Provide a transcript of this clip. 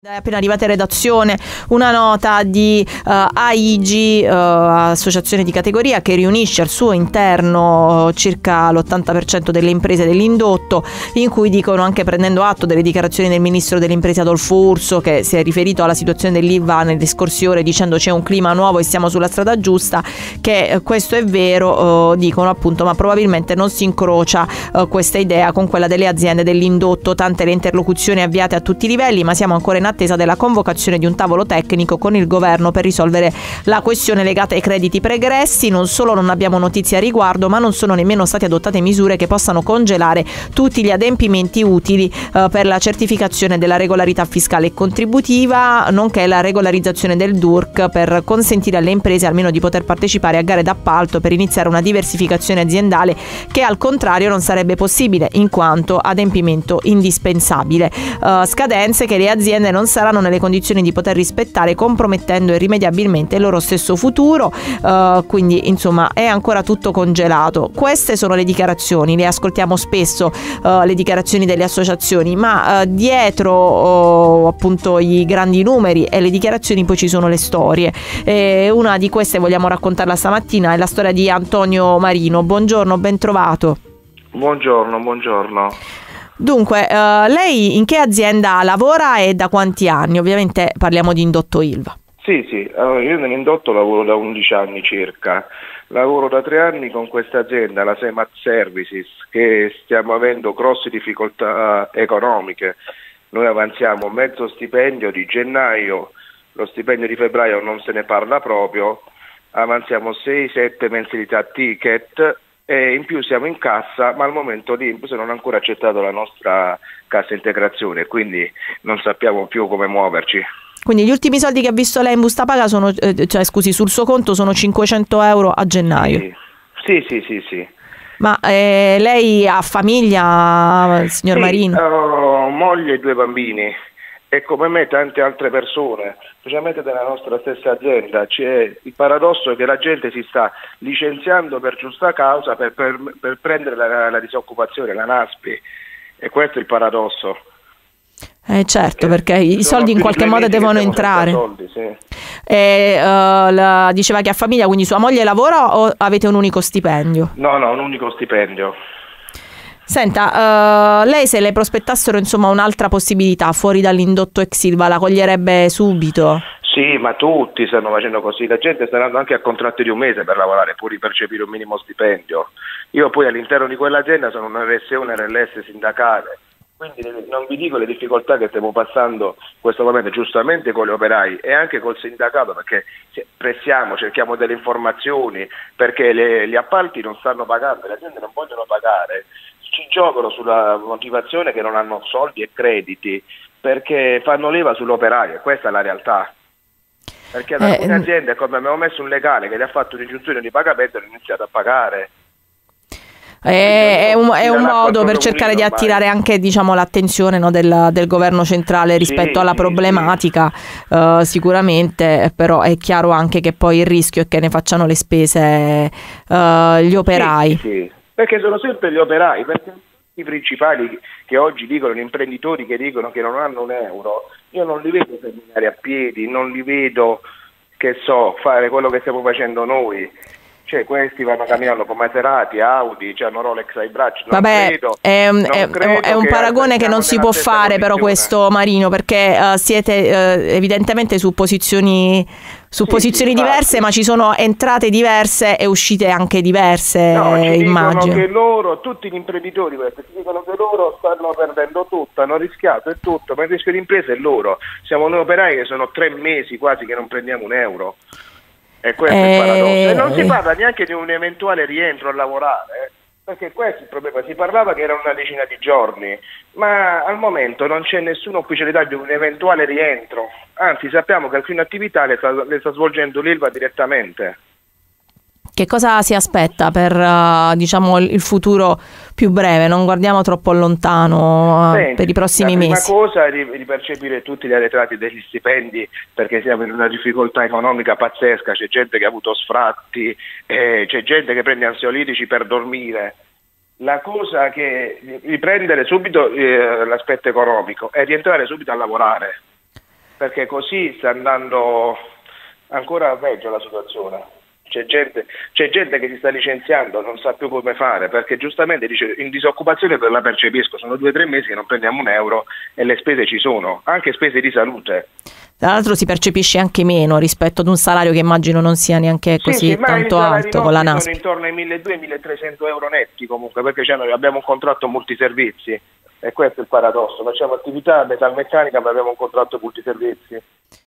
È appena arrivata in redazione una nota di AIG, associazione di categoria, che riunisce al suo interno circa l'80% delle imprese dell'indotto, in cui dicono, anche prendendo atto delle dichiarazioni del ministro delle imprese Adolfo Urso, che si è riferito alla situazione dell'Ilva nelle scorse ore dicendo c'è un clima nuovo e siamo sulla strada giusta, che questo è vero, dicono appunto, ma probabilmente non si incrocia questa idea con quella delle aziende dell'indotto, tante le interlocuzioni avviate a tutti i livelli, ma siamo ancora in attesa della convocazione di un tavolo tecnico con il governo per risolvere la questione legata ai crediti pregressi. Non solo non abbiamo notizie a riguardo, ma non sono nemmeno state adottate misure che possano congelare tutti gli adempimenti utili per la certificazione della regolarità fiscale e contributiva, nonché la regolarizzazione del DURC, per consentire alle imprese almeno di poter partecipare a gare d'appalto per iniziare una diversificazione aziendale che al contrario non sarebbe possibile in quanto adempimento indispensabile. Scadenze che le aziende non saranno nelle condizioni di poter rispettare, compromettendo irrimediabilmente il loro stesso futuro, quindi insomma è ancora tutto congelato. Queste sono le dichiarazioni, le ascoltiamo spesso, le dichiarazioni delle associazioni, ma dietro appunto i grandi numeri e le dichiarazioni poi ci sono le storie, una di queste vogliamo raccontarla stamattina, è la storia di Antonio Marino. Buongiorno, ben trovato. Buongiorno. Dunque, lei in che azienda lavora e da quanti anni? Ovviamente parliamo di indotto Ilva. Sì, allora, io nell'indotto lavoro da 11 anni circa, lavoro da 3 anni con questa azienda, la Semat Services, che stiamo avendo grosse difficoltà economiche. Noi avanziamo mezzo stipendio di gennaio, lo stipendio di febbraio non se ne parla proprio, avanziamo 6-7 mensilità ticket, e in più siamo in cassa, ma al momento l'INPS non ha ancora accettato la nostra cassa integrazione, quindi non sappiamo più come muoverci. Quindi gli ultimi soldi che ha visto lei in busta paga sono, sul suo conto sono 500 euro a gennaio? Sì. Ma lei ha famiglia, signor Marino? Ho moglie e 2 bambini. E come me tante altre persone, specialmente della nostra stessa azienda, c'è il paradosso che la gente si sta licenziando per giusta causa per prendere la disoccupazione, la NASPI, e questo è il paradosso. Certo, perché i soldi in qualche modo devono entrare. Soldi, sì. Diceva che ha famiglia, quindi sua moglie lavora o avete un unico stipendio? No, un unico stipendio. Senta, lei se le prospettassero insomma un'altra possibilità fuori dall'indotto ex Ilva la coglierebbe subito? Sì, ma tutti stanno facendo così, la gente sta andando anche a contratti di un mese per lavorare, pur di percepire un minimo stipendio. Io poi all'interno di quell'azienda sono un RSE, un RLS sindacale, quindi non vi dico le difficoltà che stiamo passando in questo momento, giustamente con gli operai e anche col sindacato, perché pressiamo, cerchiamo delle informazioni, perché gli appalti non stanno pagando, le aziende non vogliono pagare. Ci giocano sulla motivazione che non hanno soldi e crediti, perché fanno leva sull'operaio, e questa è la realtà. Perché ad alcune aziende, come abbiamo messo un legale che gli ha fatto un'ingiunzione di pagamento, hanno iniziato a pagare. È un modo per cercare di attirare anche l'attenzione, no, del governo centrale rispetto alla problematica, sicuramente, però è chiaro anche che poi il rischio è che ne facciano le spese gli operai. Sì. Perché sono sempre gli operai, perché i principali che oggi dicono, gli imprenditori che dicono che non hanno un euro, io non li vedo camminare a piedi, non li vedo, fare quello che stiamo facendo noi. Cioè questi vanno camminando con Maserati, Audi, hanno Rolex ai bracci. Vabbè, è un paragone che non si può fare però questo, Marino, perché siete evidentemente su posizioni diverse, ma ci sono entrate diverse e uscite anche diverse, immagino. Che tutti gli imprenditori dicono che loro stanno perdendo tutto, hanno rischiato e tutto, ma il rischio di impresa è loro. Siamo noi operai che sono 3 mesi quasi che non prendiamo un euro. E questo è il paradosso. E non si parla neanche di un eventuale rientro a lavorare, perché questo è il problema. Si parlava che era una decina di giorni, ma al momento non c'è nessuna ufficialità di un eventuale rientro. Anzi, sappiamo che alcune attività le sta svolgendo l'Ilva direttamente. Che cosa si aspetta per il futuro più breve? Non guardiamo troppo lontano. Per i prossimi mesi. La prima cosa è di percepire tutti gli arretrati degli stipendi, perché siamo in una difficoltà economica pazzesca, c'è gente che ha avuto sfratti, c'è gente che prende ansiolitici per dormire. La cosa che riprendere subito l'aspetto economico e rientrare subito a lavorare. perché così sta andando ancora peggio la situazione. C'è gente che si sta licenziando, non sa più come fare, perché giustamente dice in disoccupazione per la percepisco, sono 2 o 3 mesi che non prendiamo un euro e le spese ci sono, anche spese di salute. Tra l'altro si percepisce anche meno rispetto ad un salario che immagino non sia neanche così tanto alto con la NASP. Sono intorno ai 1.200-1.300 euro netti comunque, perché abbiamo un contratto multiservizi e questo è il paradosso, facciamo attività metalmeccanica ma abbiamo un contratto multiservizi.